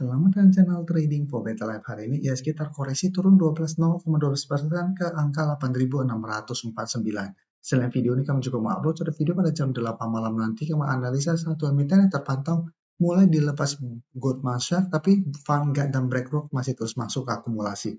Selamat datang channel Trading for Better Life. Hari ini IHSG terkoreksi turun 0,12% ke angka 8.649. Selain video ini kami juga mengupload suatu video pada jam 8 malam nanti yang menganalisa satu emiten yang terpantau mulai dilepas Goldman Sachs tapi Vanguard dan BlackRock masih terus masuk ke akumulasi.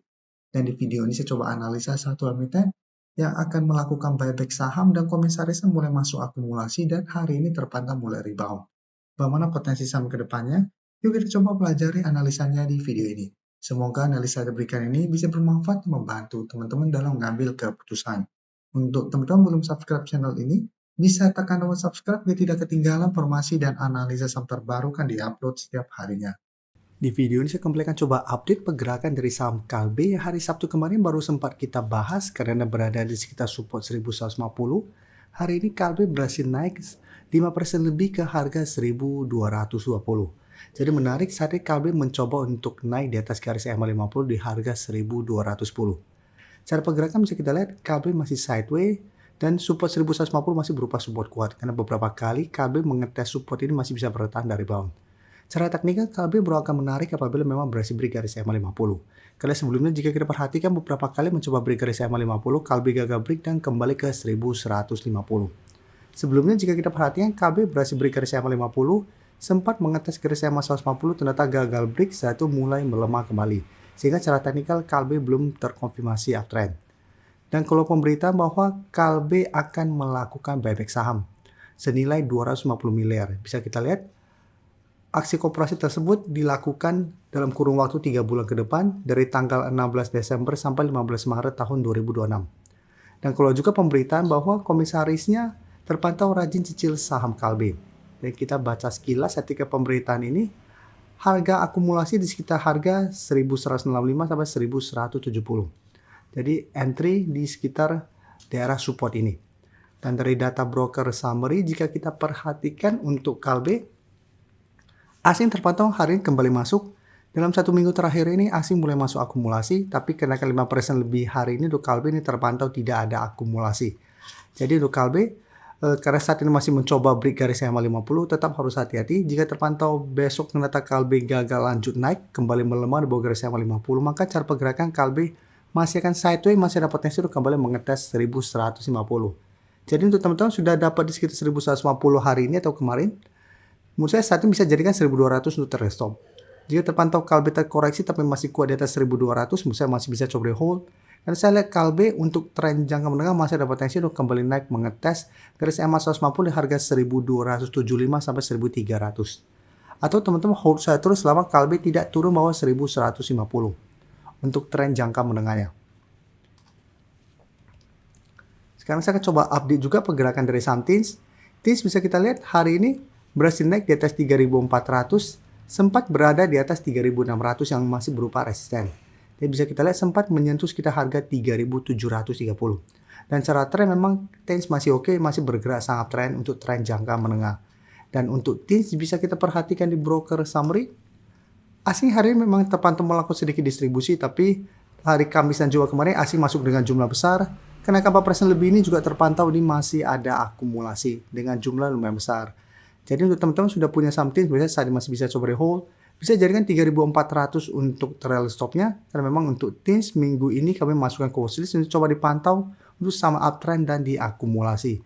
Dan di video ini saya coba analisa satu emiten yang akan melakukan buyback saham dan komisarisnya mulai masuk akumulasi dan hari ini terpantau mulai rebound. Bagaimana potensi saham ke depannya? Yuk kita coba pelajari analisanya di video ini. Semoga analisa yang diberikan ini bisa bermanfaat dan membantu teman-teman dalam mengambil keputusan. Untuk teman-teman belum subscribe channel ini, bisa tekan tombol subscribe biar tidak ketinggalan informasi dan analisa saham terbaru kan diupload setiap harinya. Di video ini saya kembali akan coba update pergerakan dari saham Kalbe yang hari Sabtu kemarin baru sempat kita bahas karena berada di sekitar support 1150. Hari ini Kalbe berhasil naik 5% lebih ke harga 1220. Jadi menarik saat ini Kalbe mencoba untuk naik di atas garis EMA 50 di harga 1210. Cara pergerakan bisa kita lihat Kalbe masih sideways dan support 1150 masih berupa support kuat karena beberapa kali Kalbe mengetes support ini masih bisa bertahan dari rebound. Cara teknikal Kalbe baru akan menarik apabila memang berhasil break garis EMA 50. Karena sebelumnya jika kita perhatikan beberapa kali mencoba break garis EMA 50, Kalbe gagal break dan kembali ke 1150. Sebelumnya jika kita perhatikan Kalbe berhasil break garis EMA 50, sempat mengetes garis EMA 150 ternyata gagal break saat itu mulai melemah kembali. Sehingga secara teknikal Kalbe belum terkonfirmasi uptrend. Dan kalau pemberitaan bahwa Kalbe akan melakukan buyback saham senilai 250 miliar. Bisa kita lihat aksi koperasi tersebut dilakukan dalam kurun waktu 3 bulan ke depan dari tanggal 16 Desember sampai 15 Maret tahun 2026. Dan kalau juga pemberitaan bahwa komisarisnya terpantau rajin cicil saham Kalbe. Dan kita baca sekilas ketika pemberitaan ini, harga akumulasi di sekitar harga 1165 sampai 1170. Jadi entry di sekitar daerah support ini. Dan dari data broker summary, jika kita perhatikan untuk Kalbe, asing terpantau hari ini kembali masuk. Dalam 1 minggu terakhir ini asing mulai masuk akumulasi, tapi kenaikan 5% lebih hari ini untuk Kalbe ini terpantau tidak ada akumulasi. Jadi untuk Kalbe, karena saat ini masih mencoba break garis EMA 50, tetap harus hati-hati. Jika terpantau besok ternyata Kalbe gagal lanjut naik, kembali melemah di bawah garis EMA 50, maka cara pergerakan Kalbe masih akan sideways, masih ada potensi untuk kembali mengetes 1150. Jadi untuk teman-teman sudah dapat di sekitar 1150 hari ini atau kemarin, menurut saya saat ini bisa jadikan 1200 untuk terstop. Jika terpantau Kalbe terkoreksi tapi masih kuat di atas 1200, menurut saya masih bisa coba hold. Karena saya lihat Kalbe untuk tren jangka menengah masih ada potensi untuk kembali naik mengetes garis EMA 150 di harga 1275 sampai 1300. Atau teman-teman hold saya terus selama Kalbe tidak turun bawah 1150 untuk tren jangka menengahnya. Sekarang saya akan coba update juga pergerakan dari saham TINS. TINS bisa kita lihat hari ini berhasil naik di atas 3400, sempat berada di atas 3600 yang masih berupa resisten. Dan bisa kita lihat sempat menyentuh sekitar harga 3.730. Dan secara tren memang TINS masih oke, masih bergerak sangat tren untuk tren jangka menengah. Dan untuk TINS bisa kita perhatikan di broker summary. Asing hari ini memang terpantau melakukan sedikit distribusi, tapi hari Kamis dan Jumat kemarin asing masuk dengan jumlah besar. Kenaikan 4% lebih ini juga terpantau ini masih ada akumulasi dengan jumlah lumayan besar. Jadi untuk teman-teman sudah punya saham TINS, biasanya saat ini masih bisa coba hold. Bisa jadikan 3.400 untuk trail stopnya. Karena memang untuk TINS minggu ini kami masukkan ke watchlist untuk coba dipantau untuk sama uptrend dan diakumulasi.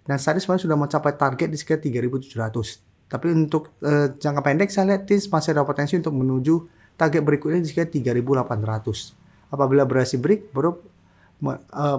Dan saat ini sebenarnya sudah mencapai target di sekitar 3.700. Tapi untuk jangka pendek saya lihat TINS masih ada potensi untuk menuju target berikutnya di sekitar 3.800. Apabila berhasil break, baru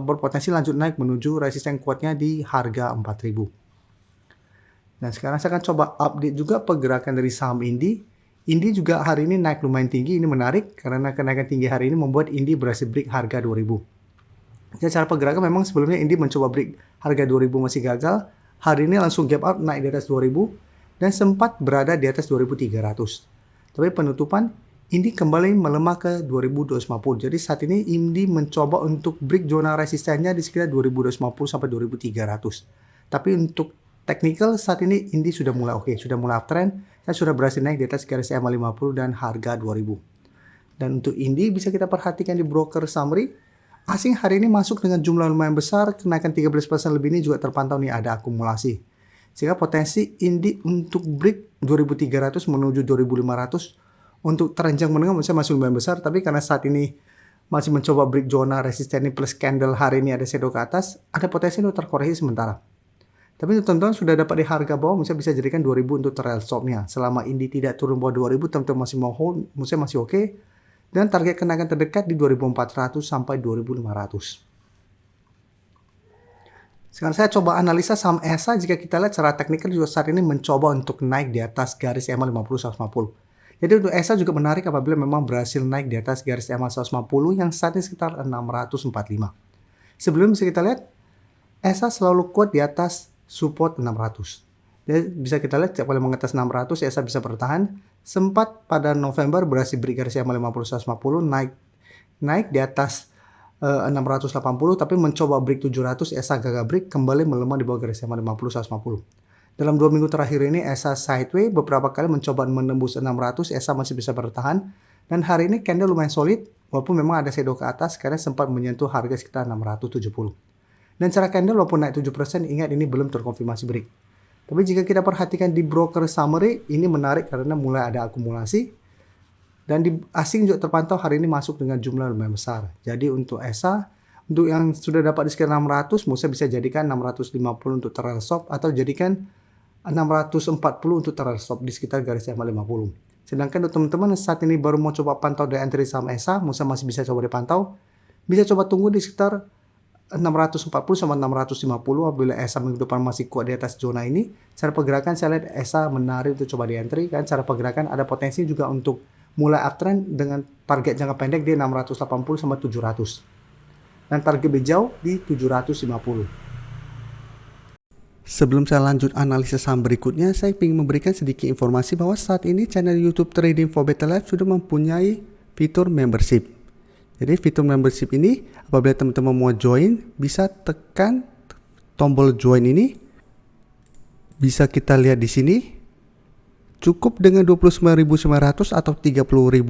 berpotensi lanjut naik menuju resisten kuatnya di harga 4.000. Nah sekarang saya akan coba update juga pergerakan dari saham Indi. Indi juga hari ini naik lumayan tinggi, ini menarik karena kenaikan tinggi hari ini membuat Indi berhasil break harga 2000. Jadi cara pergerakan memang sebelumnya Indi mencoba break harga 2000 masih gagal, hari ini langsung gap up naik di atas 2000 dan sempat berada di atas 2300. Tapi penutupan Indi kembali melemah ke 2250. Jadi saat ini Indi mencoba untuk break zona resistennya di sekitar 2250 sampai 2300. Tapi untuk technical saat ini Indi sudah mulai oke, sudah mulai uptrend. Saya sudah berhasil naik di atas garis EMA 50 dan harga 2000. Dan untuk Indi bisa kita perhatikan di broker summary. Asing hari ini masuk dengan jumlah lumayan besar, kenaikan 13% lebih ini juga terpantau nih ada akumulasi. Sehingga potensi Indi untuk break 2300 menuju 2500 Untuk tren jangka menengah menurut saya masih lumayan besar, tapi karena saat ini masih mencoba break zona resisten ini plus candle hari ini ada shadow ke atas, ada potensi untuk terkoreksi sementara. Tapi untuk teman-teman sudah dapat di harga bawah, misalnya bisa jadikan 2000 untuk trail stopnya. Selama ini tidak turun bawah 2000, teman-teman masih mau hold, misalnya masih oke. Dan target kenaikan terdekat di 2400 sampai 2500. Sekarang saya coba analisa saham ESA. Jika kita lihat secara teknikal juga saat ini mencoba untuk naik di atas garis EMA 50-150. Jadi untuk ESA juga menarik apabila memang berhasil naik di atas garis EMA 150 yang saat ini sekitar 645. Sebelum bisa kita lihat, ESA selalu kuat di atas support 600. Jadi bisa kita lihat setiap kali mengetes 600 ESA bisa bertahan. Sempat pada November berhasil break garis EMA 50-150 naik di atas 680, tapi mencoba break 700, ESA gagal break, kembali melemah di bawah garis EMA 50-150. Dalam 2 minggu terakhir ini ESA sideways beberapa kali mencoba menembus 600, ESA masih bisa bertahan. Dan hari ini candle lumayan solid, walaupun memang ada shadow ke atas karena sempat menyentuh harga sekitar 670. Dan secara candle walaupun naik 7%, ingat ini belum terkonfirmasi break. Tapi jika kita perhatikan di broker summary, ini menarik karena mulai ada akumulasi. Dan di asing juga terpantau hari ini masuk dengan jumlah lumayan besar. Jadi untuk ESA, untuk yang sudah dapat di sekitar 600, Musa bisa jadikan 650 untuk trail stop atau jadikan 640 untuk trail stop di sekitar garis EMA 50. Sedangkan untuk teman-teman saat ini baru mau coba pantau dari entry saham ESA, Musa masih bisa coba dipantau. Bisa coba tunggu di sekitar 640 sama 650 apabila ESA minggu depan masih kuat di atas zona ini. Cara pergerakan saya lihat ESA menarik untuk coba di entry kan. Cara pergerakan ada potensi juga untuk mulai uptrend dengan target jangka pendek di 680 sama 700. Dan target lebih jauh di 750. Sebelum saya lanjut analisis saham berikutnya, saya ingin memberikan sedikit informasi bahwa saat ini channel YouTube Trading for Better Life sudah mempunyai fitur membership. Jadi fitur membership ini apabila teman-teman mau join bisa tekan tombol join ini. Bisa kita lihat di sini. Cukup dengan 29.900 atau 30.000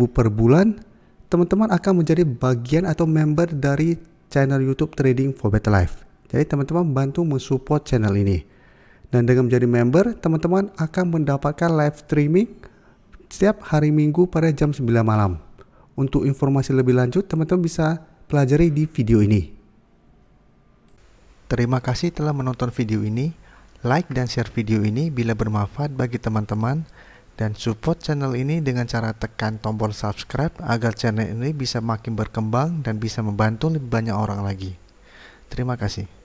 per bulan, teman-teman akan menjadi bagian atau member dari channel YouTube Trading for Better Life. Jadi teman-teman bantu mensupport channel ini. Dan dengan menjadi member, teman-teman akan mendapatkan live streaming setiap hari Minggu pada jam 9 malam. Untuk informasi lebih lanjut, teman-teman bisa pelajari di video ini. Terima kasih telah menonton video ini. Like dan share video ini bila bermanfaat bagi teman-teman. Dan support channel ini dengan cara tekan tombol subscribe agar channel ini bisa makin berkembang dan bisa membantu lebih banyak orang lagi. Terima kasih.